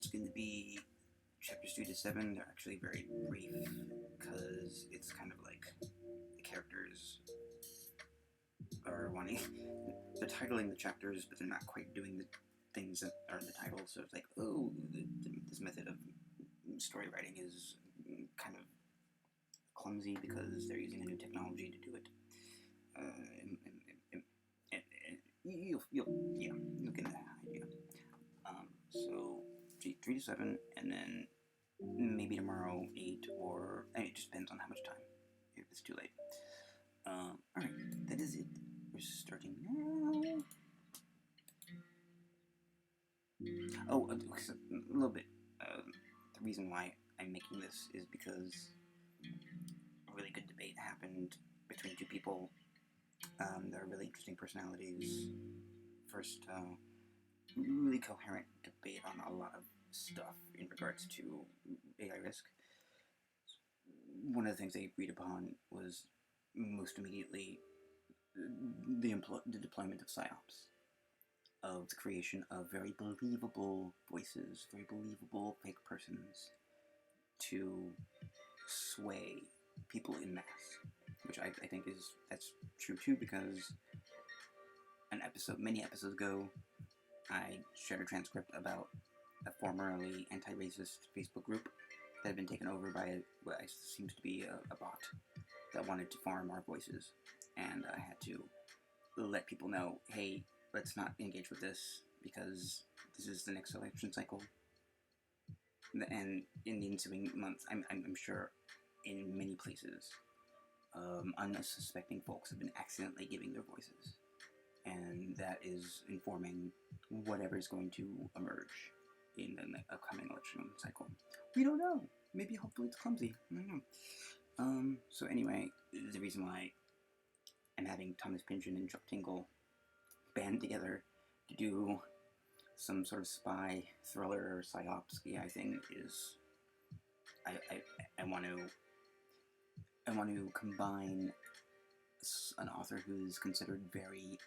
It's going to be chapters 2 to 7. They're actually very brief because it's kind of like the characters are wanting. They're titling the chapters, but they're not quite doing the things that are in the title. So it's like, oh, this method of story writing is kind of clumsy because they're using a new technology to do it. You'll get that idea. So 3 to 7, and then maybe tomorrow 8, or it just depends on how much time. If it's too late. Alright, that is it. We're starting now. Oh, a little bit. The reason why I'm making this is because a really good debate happened between two people. They're really interesting personalities. First, really coherent debate on a lot of stuff in regards to AI risk. One of the things they agreed upon was most immediately the deployment of PSYOPS, of the creation of very believable voices, very believable fake persons to sway people in mass, which I think that's true too, because many episodes ago, I shared a transcript about a formerly anti-racist Facebook group that had been taken over by what seems to be a bot that wanted to farm our voices, and I had to let people know, hey, let's not engage with this because this is the next election cycle, and in the ensuing months, I'm sure in many places, unsuspecting folks have been accidentally giving their voices, and that is informing whatever is going to emerge in the upcoming election cycle. We don't know. Maybe, hopefully, it's clumsy. I don't know. So anyway, the reason why I'm having Thomas Pynchon and Chuck Tingle band together to do some sort of spy thriller or PSYOPS AI thing is I want to combine an author who's considered very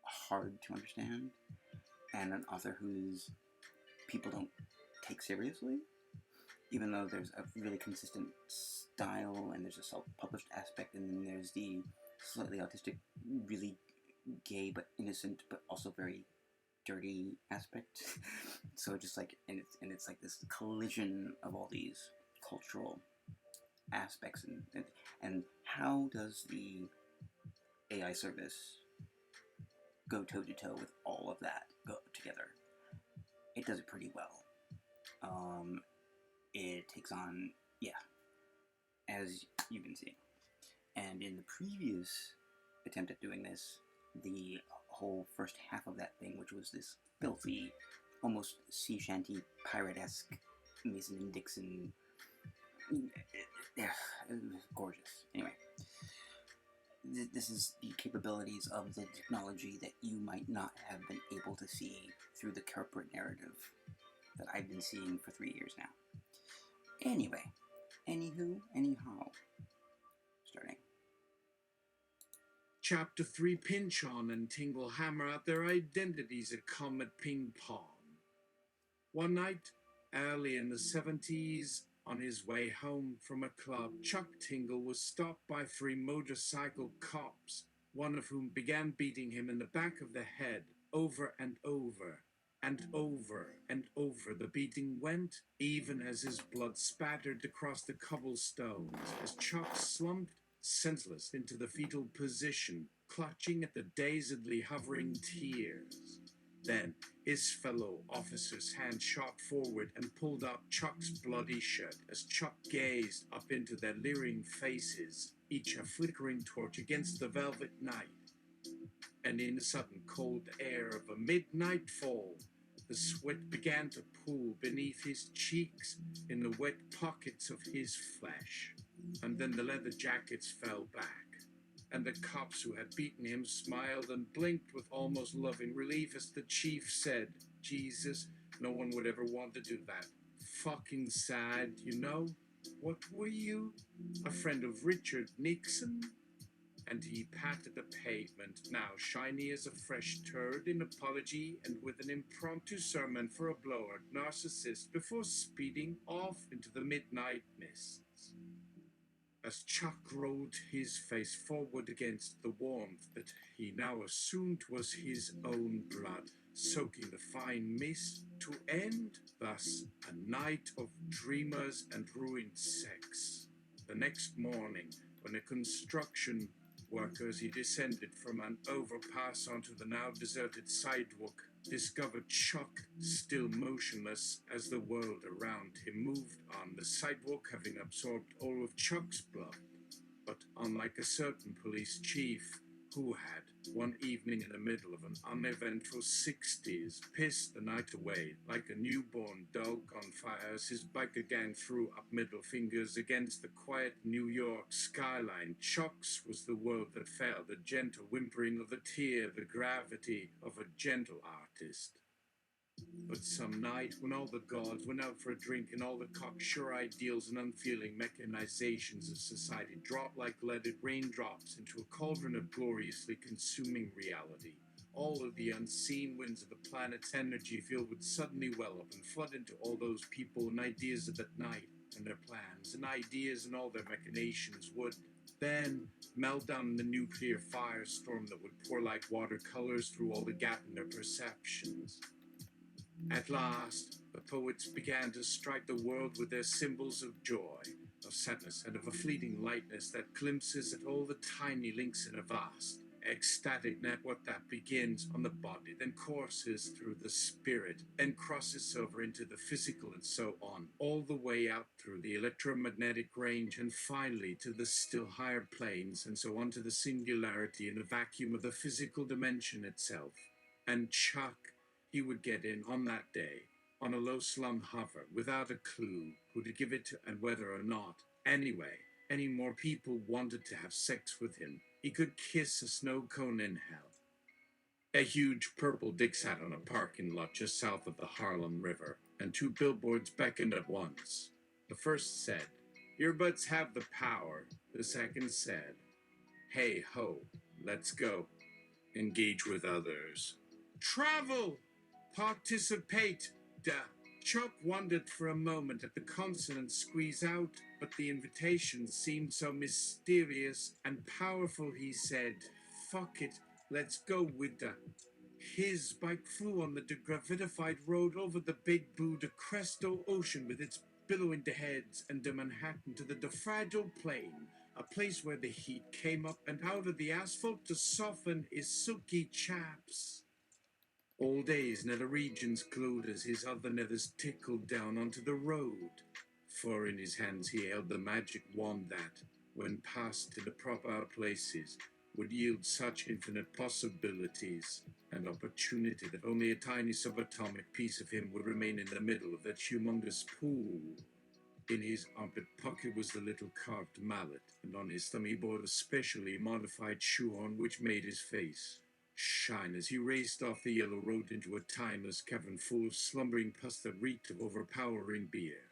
hard to understand and an author whose people don't take seriously, even though there's a really consistent style and there's a self-published aspect, and then there's the slightly autistic, really gay but innocent but also very dirty aspect. So just like, and it's like this collision of all these cultural aspects, and how does the AI service go toe to toe with all of that go together? It does it pretty well. It takes on, as you've been seeing. And in the previous attempt at doing this, the whole first half of that thing, which was this filthy, almost sea shanty pirate-esque Mason and Dixon, it was gorgeous. Anyway, this is the capabilities of the technology that you might not have been able to see through the corporate narrative that I've been seeing for 3 years now. Anyway, anyhow, starting. Chapter 3, Pynchon and Tingle hammer out their identities at Comet Ping Pong. One night, early in the 70s, on his way home from a club, Chuck Tingle was stopped by 3 motorcycle cops, one of whom began beating him in the back of the head over and over. And over and over the beating went, even as his blood spattered across the cobblestones, as Chuck slumped senseless into the fetal position, clutching at the dazedly hovering tears. Then his fellow officer's hand shot forward and pulled up Chuck's bloody shirt as Chuck gazed up into their leering faces, each a flickering torch against the velvet night. And in the sudden cold air of a midnight fall, the sweat began to pool beneath his cheeks in the wet pockets of his flesh. And then the leather jackets fell back, and the cops who had beaten him smiled and blinked with almost loving relief as the chief said, "Jesus, no one would ever want to do that. Fucking sad, you know. What were you? A friend of Richard Nixon?" and he patted the pavement, now shiny as a fresh turd in apology and with an impromptu sermon for a blower narcissist before speeding off into the midnight mists. As Chuck rolled his face forward against the warmth that he now assumed was his own blood, soaking the fine mist to end thus a night of dreamers and ruined sex. The next morning, when a construction workers he descended from an overpass onto the now deserted sidewalk, discovered Chuck still motionless as the world around him moved on, the sidewalk having absorbed all of Chuck's blood. But unlike a certain police chief who had, one evening in the middle of an uneventful 60s, pissed the night away like a newborn dog on fire as his biker gang threw up middle fingers against the quiet New York skyline, Chuck's was the world that fell, the gentle whimpering of a tear, the gravity of a gentle artist. But some night, when all the gods went out for a drink and all the cocksure ideals and unfeeling mechanizations of society dropped like leaded raindrops into a cauldron of gloriously consuming reality, all of the unseen winds of the planet's energy field would suddenly well up and flood into all those people and ideas of that night, and their plans and ideas and all their machinations would then melt down in the nuclear firestorm that would pour like watercolors through all the gap in their perceptions. At last, the poets began to strike the world with their symbols of joy, of sadness, and of a fleeting lightness that glimpses at all the tiny links in a vast, ecstatic network that begins on the body, then courses through the spirit, then crosses over into the physical, and so on, all the way out through the electromagnetic range, and finally to the still higher planes, and so on to the singularity in the vacuum of the physical dimension itself. And Chuck, he would get in on that day, on a low-slung hover, without a clue who to give it to and whether or not. Anyway, any more people wanted to have sex with him, he could kiss a snow cone in hell. A huge purple dick sat on a parking lot just south of the Harlem River, and two billboards beckoned at once. The first said, "Earbuds have the power." The second said, "Hey ho, let's go. Engage with others. Travel! Participate!" Chuck wondered for a moment at the consonants squeeze out, but the invitation seemed so mysterious and powerful he said, "Fuck it, let's go with the." His bike flew on the degravified road over the Big Blue de Cresto Ocean with its billowing heads and de Manhattan to the defragile plain, a place where the heat came up and out of the asphalt to soften his silky chaps. All days nether regions glowed as his other nethers tickled down onto the road, for in his hands he held the magic wand that, when passed in the proper places, would yield such infinite possibilities and opportunity that only a tiny subatomic piece of him would remain in the middle of that humongous pool. In his armpit pocket was the little carved mallet, and on his thumb he bore a specially modified shoehorn which made his face shine as he raced off the yellow road into a timeless cavern full of slumbering pus that reeked of overpowering beer.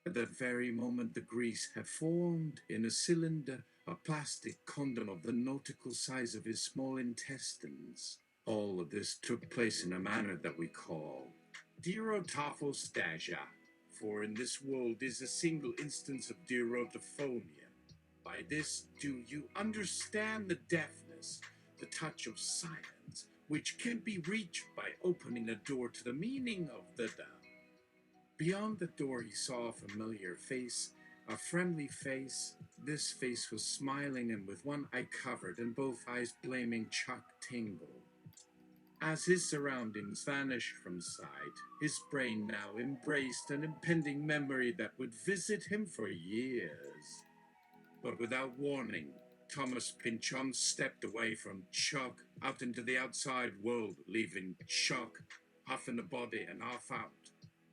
At that very moment the grease had formed in a cylinder, a plastic condom of the nautical size of his small intestines. All of this took place in a manner that we call derotophostasia, for in this world is a single instance of derotophonia. By this do you understand the deafness, the touch of silence, which can be reached by opening a door to the meaning of the dove. Beyond the door he saw a familiar face, a friendly face. This face was smiling and with one eye covered and both eyes blaming Chuck Tingle. As his surroundings vanished from sight, his brain now embraced an impending memory that would visit him for years. But without warning, Thomas Pynchon stepped away from Chuck out into the outside world, leaving Chuck half in the body and half out.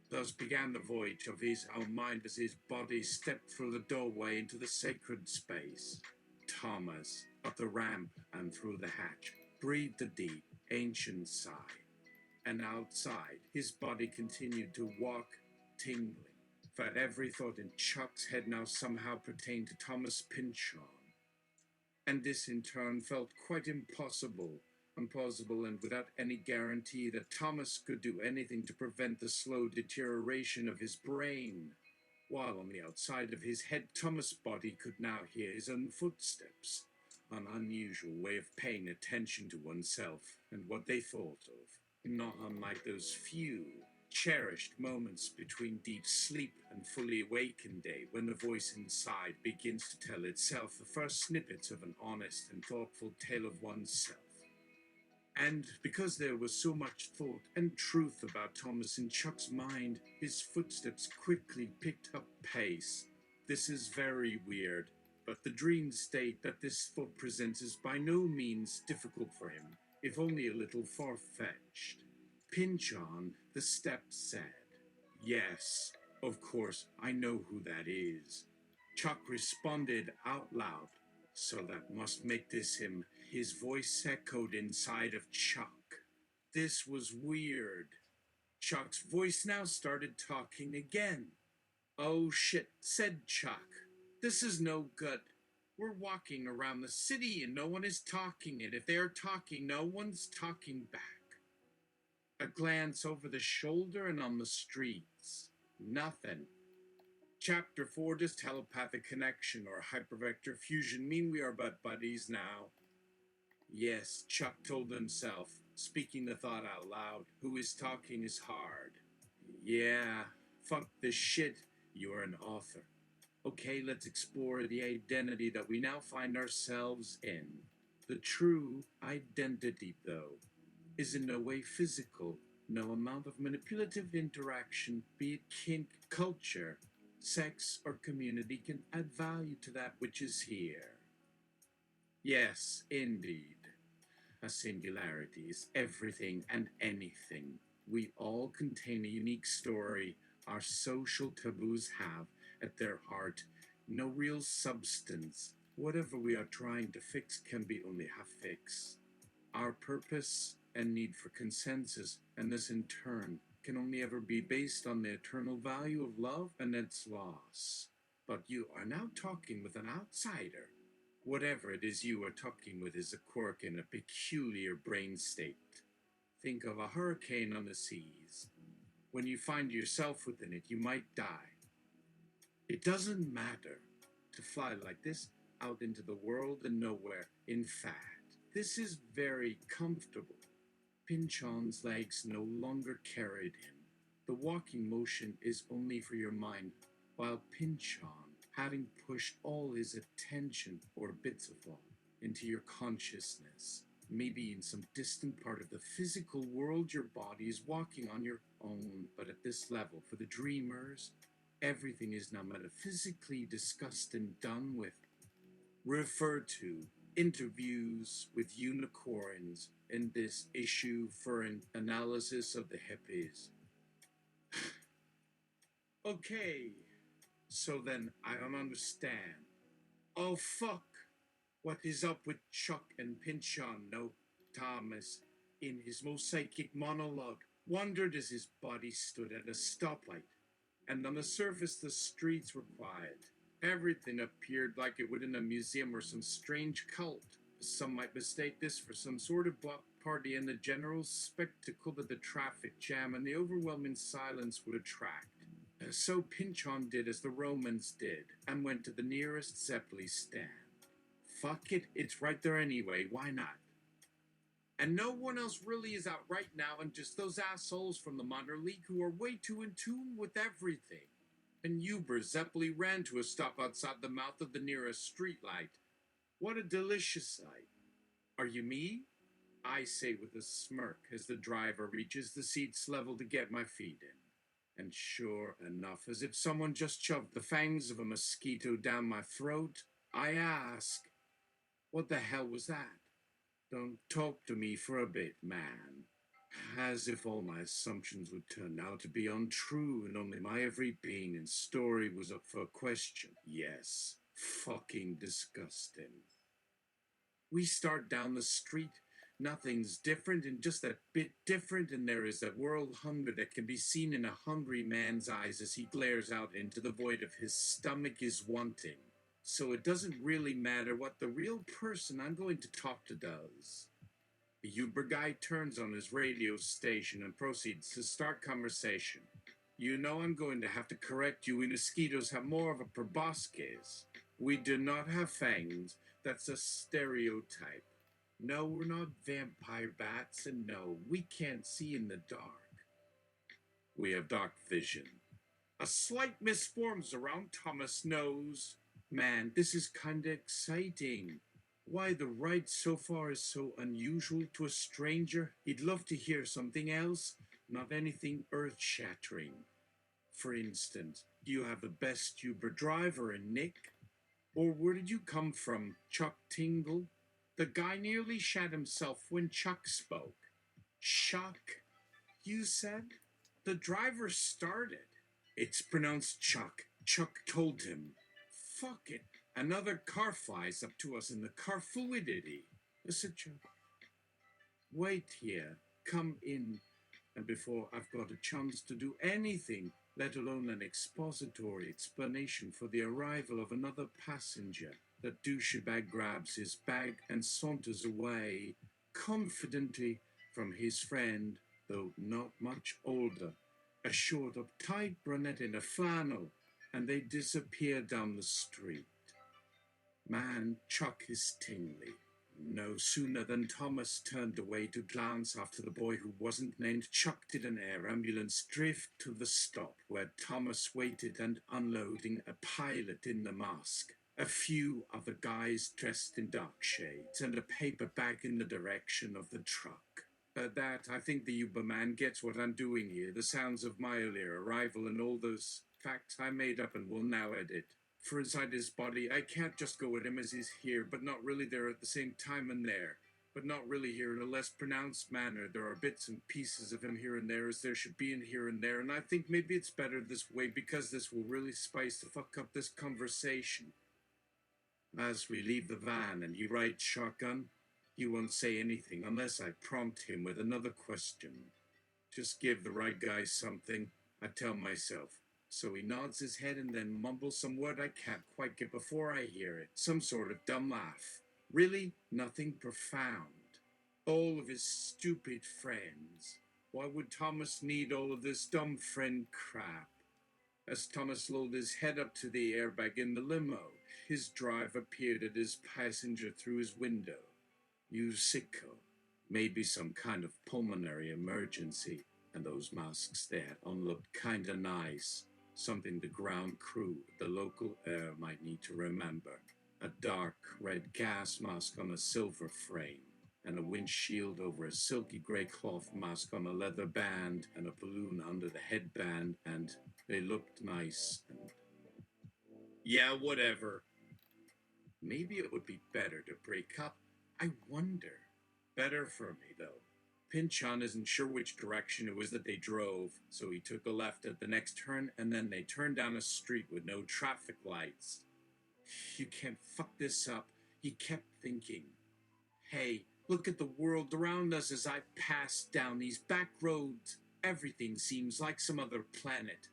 Thus began the voyage of his own mind as his body stepped through the doorway into the sacred space. Thomas, up the ramp and through the hatch, breathed a deep, ancient sigh. And outside, his body continued to walk, tingling, for every thought in Chuck's head now somehow pertained to Thomas Pynchon. And this in turn felt quite impossible, and without any guarantee that Thomas could do anything to prevent the slow deterioration of his brain. While on the outside of his head, Thomas' body could now hear his own footsteps, an unusual way of paying attention to oneself and what they thought of, not unlike those few, cherished moments between deep sleep and fully awakened day when the voice inside begins to tell itself the first snippets of an honest and thoughtful tale of oneself. And because there was so much thought and truth about Thomas in Chuck's mind, his footsteps quickly picked up pace. This is very weird, but the dream state that this thought presents is by no means difficult for him, if only a little far-fetched. Pynchon, the step said. Yes, of course, I know who that is. Chuck responded out loud. So that must make this him. His voice echoed inside of Chuck. This was weird. Chuck's voice now started talking again. Oh shit, said Chuck. This is no good. We're walking around the city and no one is talking, and if they are talking, no one's talking back. A glance over the shoulder and on the streets. Nothing. Chapter 4, does telepathic connection or hypervector fusion mean we are but buddies now? Yes, Chuck told himself, speaking the thought out loud. Who is talking is hard. Yeah, fuck this shit. You are an author. Okay, let's explore the identity that we now find ourselves in. The true identity, though, is in no way physical. No amount of manipulative interaction, be it kink, culture, sex, or community, can add value to that which is here. Yes, indeed. A singularity is everything and anything. We all contain a unique story. Our social taboos have, at their heart, no real substance. Whatever we are trying to fix can be only half-fix. Our purpose and need for consensus, and this in turn, can only ever be based on the eternal value of love and its loss. But you are now talking with an outsider. Whatever it is you are talking with is a quirk in a peculiar brain state. Think of a hurricane on the seas. When you find yourself within it, you might die. It doesn't matter to fly like this out into the world and nowhere. In fact, this is very comfortable. Pynchon's legs no longer carried him. The walking motion is only for your mind, while Pynchon, having pushed all his attention, or bits of all, into your consciousness, maybe in some distant part of the physical world, your body is walking on your own. But at this level, for the dreamers, everything is now metaphysically discussed and done with. Refer to interviews with unicorns in this issue for an analysis of the hippies. Okay, so then I don't understand. Oh fuck! What is up with Chuck and Pynchon? No, Thomas, in his most psychic monologue, wondered as his body stood at a stoplight, and on the surface the streets were quiet. Everything appeared like it would in a museum or some strange cult. Some might mistake this for some sort of block party, and the general spectacle that the traffic jam and the overwhelming silence would attract. So Pynchon did as the Romans did, and went to the nearest Zeppeli stand. Fuck it, it's right there anyway, why not? And no one else really is out right now, and just those assholes from the minor league who are way too in tune with everything. And Uber Zeppeli ran to a stop outside the mouth of the nearest streetlight. What a delicious sight. Are you me? I say with a smirk as the driver reaches the seats level to get my feet in. And sure enough, as if someone just shoved the fangs of a mosquito down my throat, I ask, what the hell was that? Don't talk to me for a bit, man. As if all my assumptions would turn out to be untrue and only my every being and story was up for question. Yes, fucking disgusting. We start down the street. Nothing's different and just a bit different, and there is that world hunger that can be seen in a hungry man's eyes as he glares out into the void of his stomach is wanting. so it doesn't really matter what the real person I'm going to talk to does. The Uber guy turns on his radio station and proceeds to start conversation. You know I'm going to have to correct you. We mosquitoes have more of a proboscis. We do not have fangs. That's a stereotype. No, we're not vampire bats, and no, we can't see in the dark. We have dark vision. A slight mist forms around Thomas' nose. Man, this is kinda exciting. Why the ride so far is so unusual to a stranger. He'd love to hear something else, not anything earth-shattering. For instance, do you have the best Uber driver in Nick? Or where did you come from, Chuck Tingle? The guy nearly shat himself when Chuck spoke. Chuck, you said? The driver started. It's pronounced Chuck. Chuck told him. Fuck it. Another car flies up to us in the car fluidity. Listen, Chuck. Wait here. Come in. And before I've got a chance to do anything, let alone an expository explanation for the arrival of another passenger, the douchebag grabs his bag and saunters away, confidently, from his friend, though not much older, a short, uptight brunette in a flannel, and they disappear down the street. Man, Chuck is tingly. No sooner than Thomas turned away to glance after the boy who wasn't named Chuck did an air ambulance drift to the stop where Thomas waited and unloading a pilot in the mask, a few other guys dressed in dark shades, and a paper bag in the direction of the truck. At that, I think the Uberman gets what I'm doing here, the sounds of my earlier arrival and all those facts I made up and will now edit. For inside his body, I can't just go at him as he's here, but not really there at the same time and there. But not really here in a less pronounced manner. There are bits and pieces of him here and there, as there should be in here and there, and I think maybe it's better this way, because this will really spice the fuck up this conversation. As we leave the van and he rides shotgun, he won't say anything unless I prompt him with another question. Just give the right guy something, I tell myself. So he nods his head and then mumbles some word I can't quite get before I hear it. Some sort of dumb laugh. Really, nothing profound. All of his stupid friends. Why would Thomas need all of this dumb friend crap? As Thomas lowered his head up to the airbag in the limo, his driver peered at his passenger through his window. You sicko. Maybe some kind of pulmonary emergency. And those masks they had on looked kinda nice. Something the ground crew at the local air might need to remember. A dark red gas mask on a silver frame, and a windshield over a silky grey cloth mask on a leather band, and a balloon under the headband, and they looked nice, and... Yeah, whatever. Maybe it would be better to break up. I wonder. Better for me, though. Pynchon isn't sure which direction it was that they drove, so he took a left at the next turn, and then they turned down a street with no traffic lights. You can't fuck this up, he kept thinking. Hey, look at the world around us as I pass down these back roads. Everything seems like some other planet.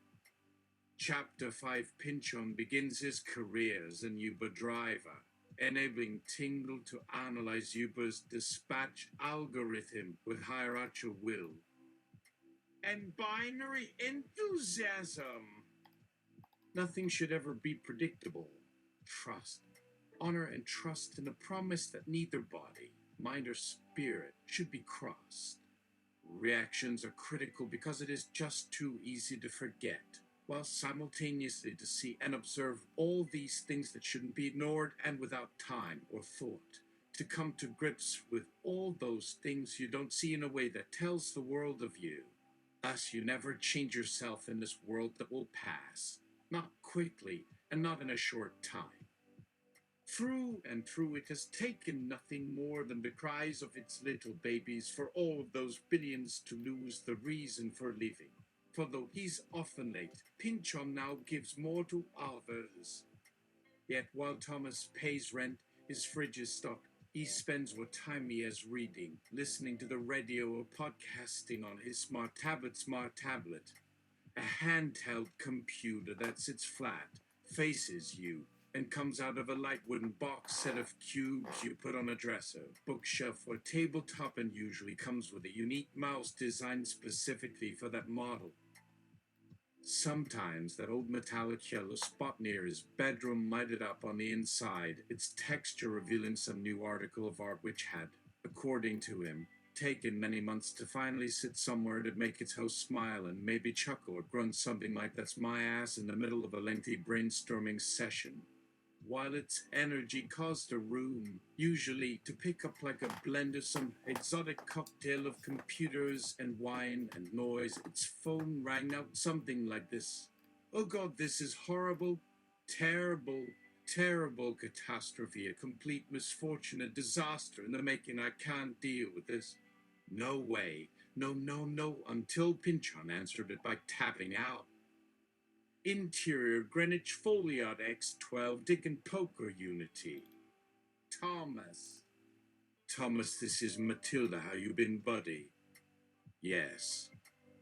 Chapter 5 Pynchon begins his career as an Uber driver, enabling Tingle to analyze Uber's dispatch algorithm with hierarchical will and binary enthusiasm. Nothing should ever be predictable. Trust, honor, and trust in the promise that neither body, mind, or spirit should be crossed. Reactions are critical because it is just too easy to forget, while simultaneously to see and observe all these things that shouldn't be ignored, and without time or thought, to come to grips with all those things you don't see in a way that tells the world of you. Thus, you never change yourself in this world that will pass, not quickly and not in a short time. Through and through, it has taken nothing more than the cries of its little babies for all of those billions to lose the reason for living. For though he's often late, Pynchon now gives more to others. Yet while Thomas pays rent, his fridge is stocked, he spends what time he has reading, listening to the radio or podcasting on his smart tablet, a handheld computer that sits flat, faces you, and comes out of a light wooden box set of cubes you put on a dresser, bookshelf, or tabletop, and usually comes with a unique mouse designed specifically for that model. Sometimes that old metallic yellow spot near his bedroom lighted up on the inside, its texture revealing some new article of art which had, according to him, taken many months to finally sit somewhere to make its host smile and maybe chuckle or grunt something like "that's my ass" in the middle of a lengthy brainstorming session. While its energy caused the room, usually, to pick up like a blend of some exotic cocktail of computers and wine and noise, its phone rang out something like this: "Oh God, this is horrible, terrible, terrible catastrophe, a complete misfortune, a disaster in the making. I can't deal with this. No way, no, no, no," until Pynchon answered it by tapping out. Interior Greenwich Foliot X12 Dick and Poker Unity. Thomas. Thomas, this is Matilda. How you been, buddy? Yes.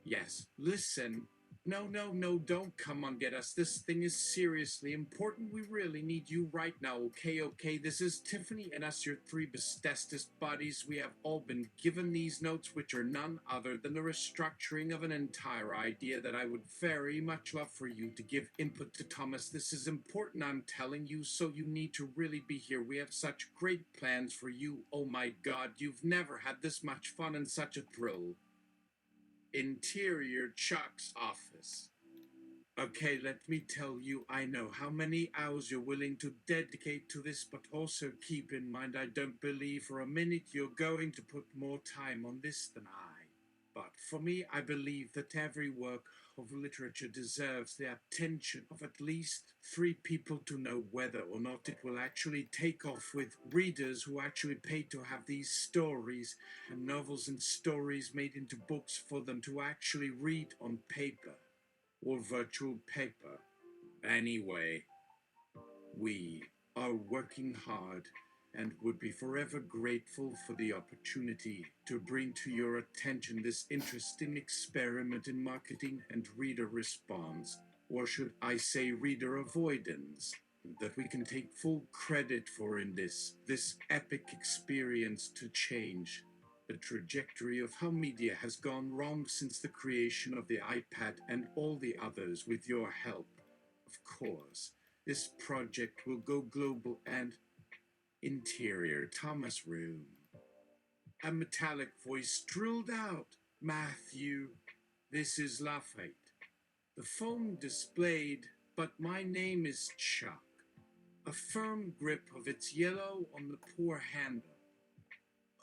Yes. Listen. No, no, no, don't come on, get us. This thing is seriously important. We really need you right now, okay? Okay, this is Tiffany and us, your three bestestest buddies. We have all been given these notes, which are none other than the restructuring of an entire idea that I would very much love for you to give input to. Thomas, this is important, I'm telling you, so you need to really be here. We have such great plans for you. Oh my God, you've never had this much fun and such a thrill. Interior Chuck's office. Okay, let me tell you, I know how many hours you're willing to dedicate to this, but also keep in mind I don't believe for a minute you're going to put more time on this than I. But for me, I believe that every work of literature deserves the attention of at least 3 people to know whether or not it will actually take off with readers who actually pay to have these stories and novels and stories made into books for them to actually read on paper or virtual paper. Anyway, we are working hard and would be forever grateful for the opportunity to bring to your attention this interesting experiment in marketing and reader response, or should I say reader avoidance, that we can take full credit for in this epic experience to change the trajectory of how media has gone wrong since the creation of the iPad and all the others with your help. Of course, this project will go global and interior Thomas room. A metallic voice drilled out, "Matthew, this is Lafayette." The phone displayed, "But my name is Chuck." A firm grip of its yellow on the poor handle.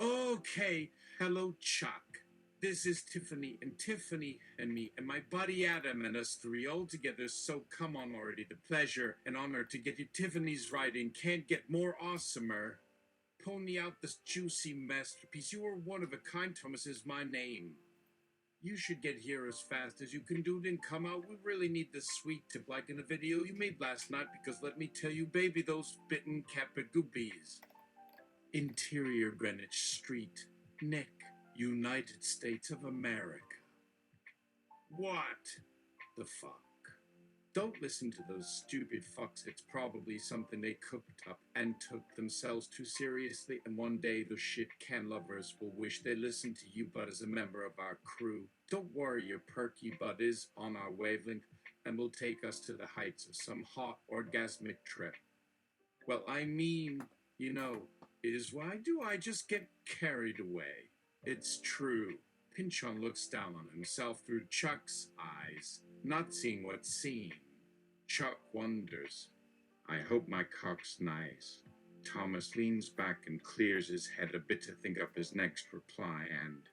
"Okay, hello, Chuck. This is Tiffany and me and my buddy Adam and us 3 all together, so come on already. The pleasure and honor to get you Tiffany's writing can't get more awesomer. Pony out this juicy masterpiece. You are one of a kind, Thomas is my name. You should get here as fast as you can do it and come out. We really need this sweet tip like in the video you made last night, because let me tell you, baby, those bitten capagoobies." Interior Greenwich Street, Nick, United States of America. What the fuck? Don't listen to those stupid fucks. It's probably something they cooked up and took themselves too seriously, and one day those shit can lovers will wish they listened to you but as a member of our crew. Don't worry, your perky butt is on our wavelength and will take us to the heights of some hot orgasmic trip. Well, I mean, you know, is why do I just get carried away? It's true. Pynchon looks down on himself through Chuck's eyes, not seeing what's seen. Chuck wonders, "I hope my cock's nice." Thomas leans back and clears his head a bit to think up his next reply and...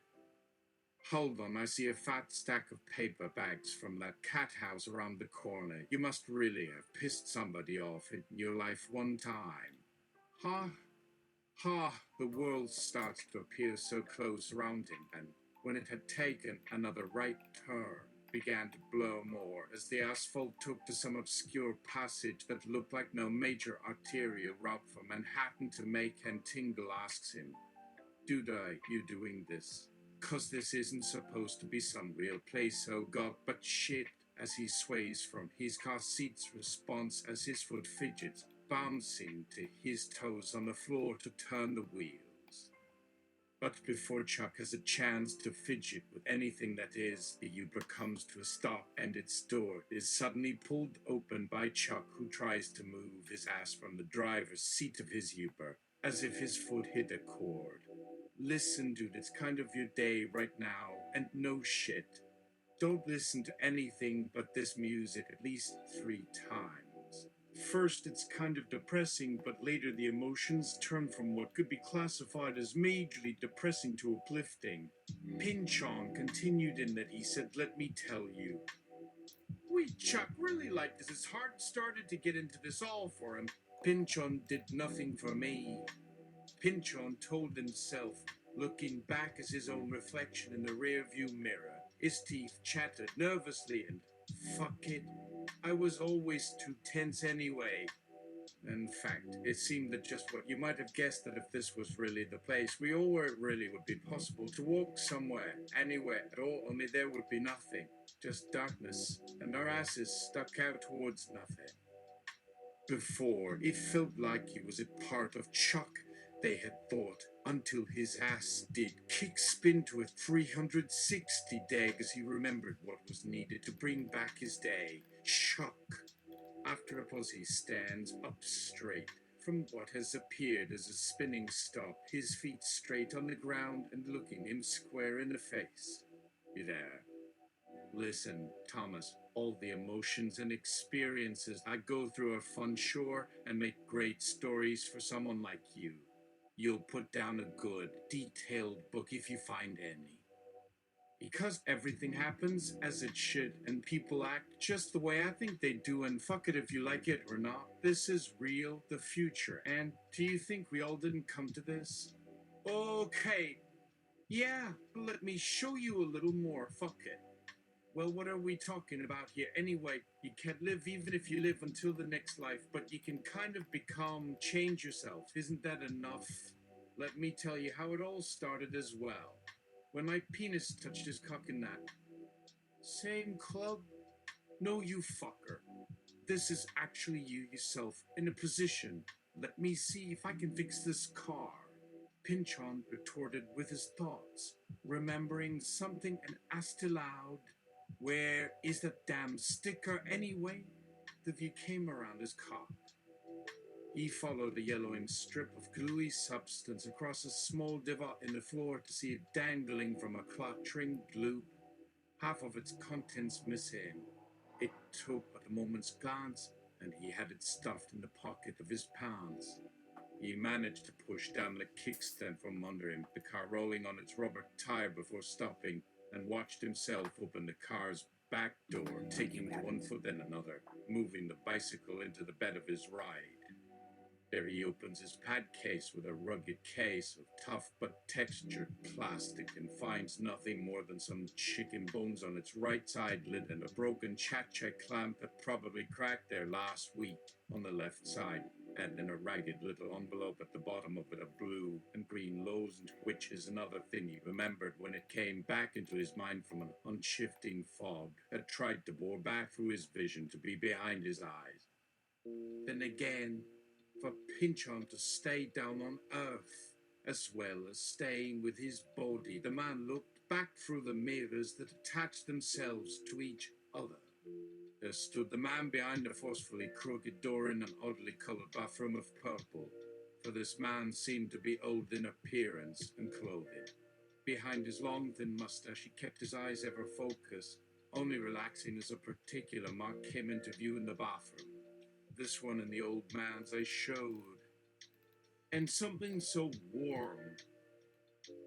"Hold on, I see a fat stack of paper bags from that cat house around the corner. You must really have pissed somebody off in your life one time." The world starts to appear so close around him, and when it had taken another right turn, began to blow more as the asphalt took to some obscure passage that looked like no major arterial route from Manhattan to Macon. And Tingle asks him, "Dude, you doing this? 'Cause this isn't supposed to be some real place, oh God, but shit," as he sways from his car seat's response as his foot fidgets. bouncing to his toes on the floor to turn the wheels. But before Chuck has a chance to fidget with anything that is, the Uber comes to a stop and its door is suddenly pulled open by Chuck, who tries to move his ass from the driver's seat of his Uber, as if his foot hit a cord. Listen, dude, it's kind of your day right now, and no shit. Don't listen to anything but this music at least 3 times. First, it's kind of depressing, but later the emotions turn from what could be classified as majorly depressing to uplifting. Pynchon continued in that he said, "Let me tell you. We, Chuck, really liked this. His heart started to get into this all for him. Pynchon did nothing for me." Pynchon told himself, looking back as his own reflection in the rearview mirror. His teeth chattered nervously and, fuck it, I was always too tense anyway. In fact, it seemed that just what you might have guessed, that if this was really the place we all were, it really would be possible to walk somewhere, anywhere at all, only there would be nothing, just darkness, and our asses stuck out towards nothing. Before, it felt like he was a part of Chuck, they had thought, until his ass did kick spin to a 360 dag as he remembered what was needed to bring back his day. Chuck. After a pause, he stands up straight from what has appeared as a spinning stop, his feet straight on the ground and looking him square in the face. "You there? Listen, Thomas, all the emotions and experiences I go through are fun, sure, and make great stories for someone like you. You'll put down a good, detailed book if you find any. Because everything happens as it should, and people act just the way I think they do, and fuck it if you like it or not. This is real, the future, and do you think we all didn't come to this? Okay, yeah, let me show you a little more, fuck it. Well, what are we talking about here? Anyway, you can't live even if you live until the next life, but you can kind of change yourself. Isn't that enough? Let me tell you how it all started as well. When my penis touched his cock in that same club? No, you fucker. This is actually you yourself in a position. Let me see if I can fix this car. Pynchon retorted with his thoughts, remembering something, and asked aloud, "Where is that damn sticker anyway?" The view came around his cock. He followed a yellowing strip of gluey substance across a small divot in the floor to see it dangling from a cluttering loop, half of its contents missing. It took but a moment's glance, and he had it stuffed in the pocket of his pants. He managed to push down the kickstand from under him, the car rolling on its rubber tire before stopping, and watched himself open the car's back door, taking one foot then another, moving the bicycle into the bed of his ride. There he opens his pad case with a rugged case of tough but textured plastic and finds nothing more than some chicken bones on its right side lid and a broken cha-cha clamp that probably cracked there last week on the left side, and in a ragged little envelope at the bottom of it a blue and green lozenge, which is another thing he remembered when it came back into his mind from an unshifting fog that tried to bore back through his vision to be behind his eyes. Then again, for Pynchon to stay down on earth, as well as staying with his body, the man looked back through the mirrors that attached themselves to each other. There stood the man behind a forcefully crooked door in an oddly colored bathroom of purple, for this man seemed to be old in appearance and clothing. Behind his long, thin mustache, he kept his eyes ever focused, only relaxing as a particular mark came into view in the bathroom. This one in the old man's eyes showed, and something so warm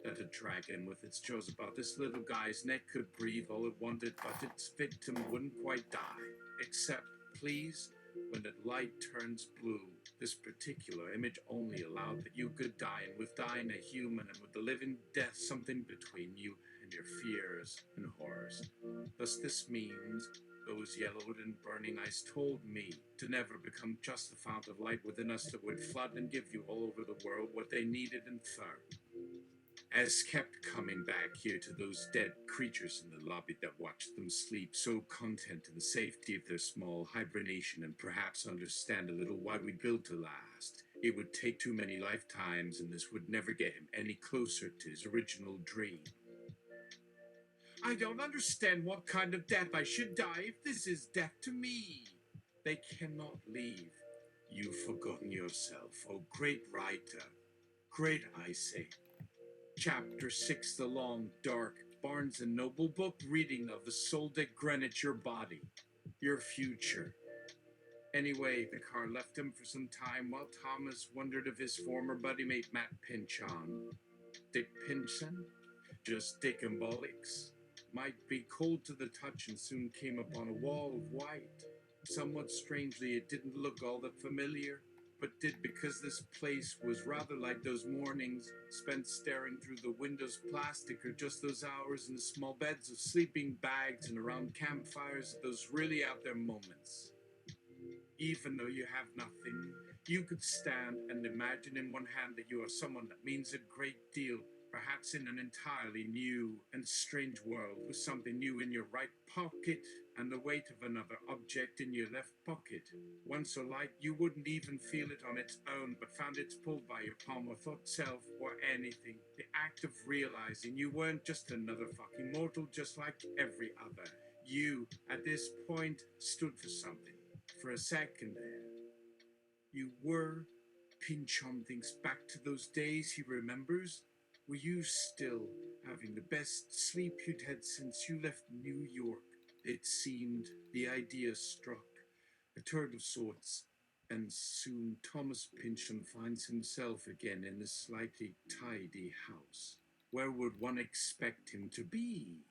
that a dragon with its jaws about this little guy's neck could breathe all it wanted, but its victim wouldn't quite die. Except, please, when the light turns blue, this particular image only allowed that you could die, and with dying a human, and with the living death something between you and your fears and horrors. Thus this means those yellowed and burning eyes told me to never become just the fount of light within us that would flood and give you all over the world what they needed in turn. as kept coming back here to those dead creatures in the lobby that watched them sleep, so content in the safety of their small hibernation, and perhaps understand a little why we built to last. It would take too many lifetimes, and this would never get him any closer to his original dream. I don't understand what kind of death I should die if this is death to me. They cannot leave. You've forgotten yourself, oh great writer. Great, I say. Chapter 6, the long, dark, Barnes & Noble book reading of the soul that Greenwich your body, your future. Anyway, the car left him for some time while Thomas wondered if his former buddy mate Matt Pynchon, Dick Pynchon, just Dick Embolics, might be cold to the touch and soon came upon a wall of white. Somewhat strangely, it didn't look all that familiar, but did, because this place was rather like those mornings spent staring through the window's plastic, or just those hours in the small beds of sleeping bags and around campfires, those really out there moments. Even though you have nothing, you could stand and imagine in one hand that you are someone that means a great deal, perhaps in an entirely new and strange world, with something new in your right pocket and the weight of another object in your left pocket. One so light you wouldn't even feel it on its own, but found it's pulled by your palm or thought self or anything. The act of realizing you weren't just another fucking mortal just like every other. You, at this point, stood for something. For a second there. You were. Pynchon thinks back to those days he remembers. Were you still having the best sleep you'd had since you left New York? It seemed the idea struck, a turd of sorts, and soon Thomas Pynchon finds himself again in the slightly tidy house. Where would one expect him to be?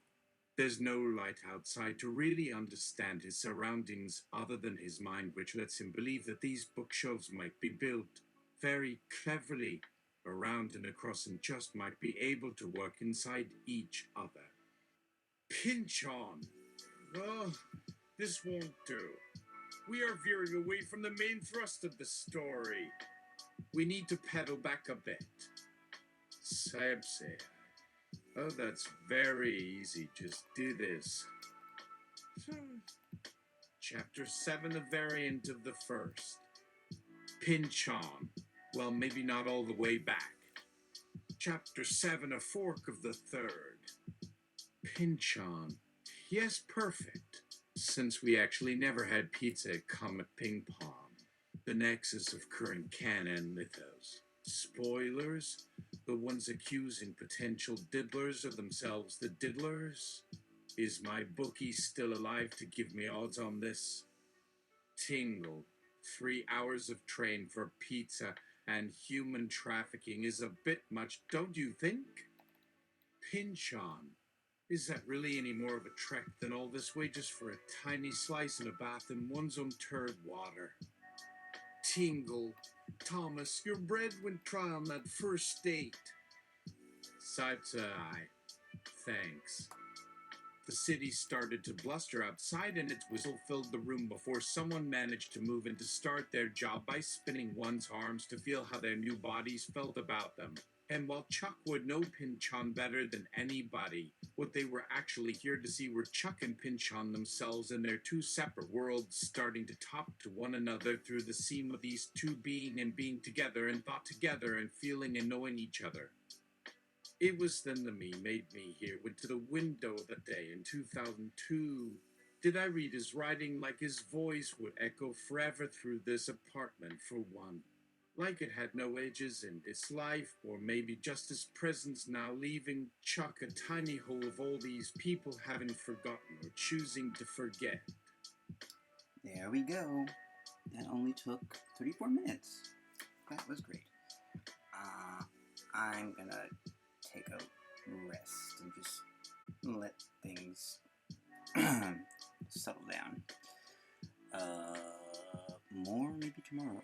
There's no light outside to really understand his surroundings other than his mind, which lets him believe that these bookshelves might be built very cleverly around and across and just might be able to work inside each other. Pynchon! Oh, this won't do. We are veering away from the main thrust of the story. We need to pedal back a bit. PSYOPS. Oh, that's very easy. Just do this. Chapter 7, a variant of the first. Pynchon. Well, maybe not all the way back. Chapter 7, a fork of the third. Pynchon. Yes, perfect. Since we actually never had pizza at Comet Ping Pong. The nexus of current canon mythos. Spoilers? The ones accusing potential diddlers of themselves the diddlers? Is my bookie still alive to give me odds on this? Tingle. 3 hours of train for pizza and human trafficking is a bit much, don't you think? Pynchon. Is that really any more of a trek than all this way just for a tiny slice and a bath in one's own turd water? Tingle. Thomas, your bread went dry on that first date. Side-to-eye. Thanks. The city started to bluster outside and its whistle filled the room before someone managed to move in to start their job by spinning one's arms to feel how their new bodies felt about them. And while Chuck would know Pynchon better than anybody, what they were actually here to see were Chuck and Pynchon themselves in their two separate worlds starting to talk to one another through the seam of these two being and being together and thought together and feeling and knowing each other. It was then the me made me here went to the window the day in 2002. Did I read his writing like his voice would echo forever through this apartment for one? Like it had no edges in its life, or maybe just his presence now leaving Chuck a tiny hole of all these people having forgotten or choosing to forget. There we go. That only took 34 minutes. That was great. I'm gonna take a rest and just let things settle down. More maybe tomorrow.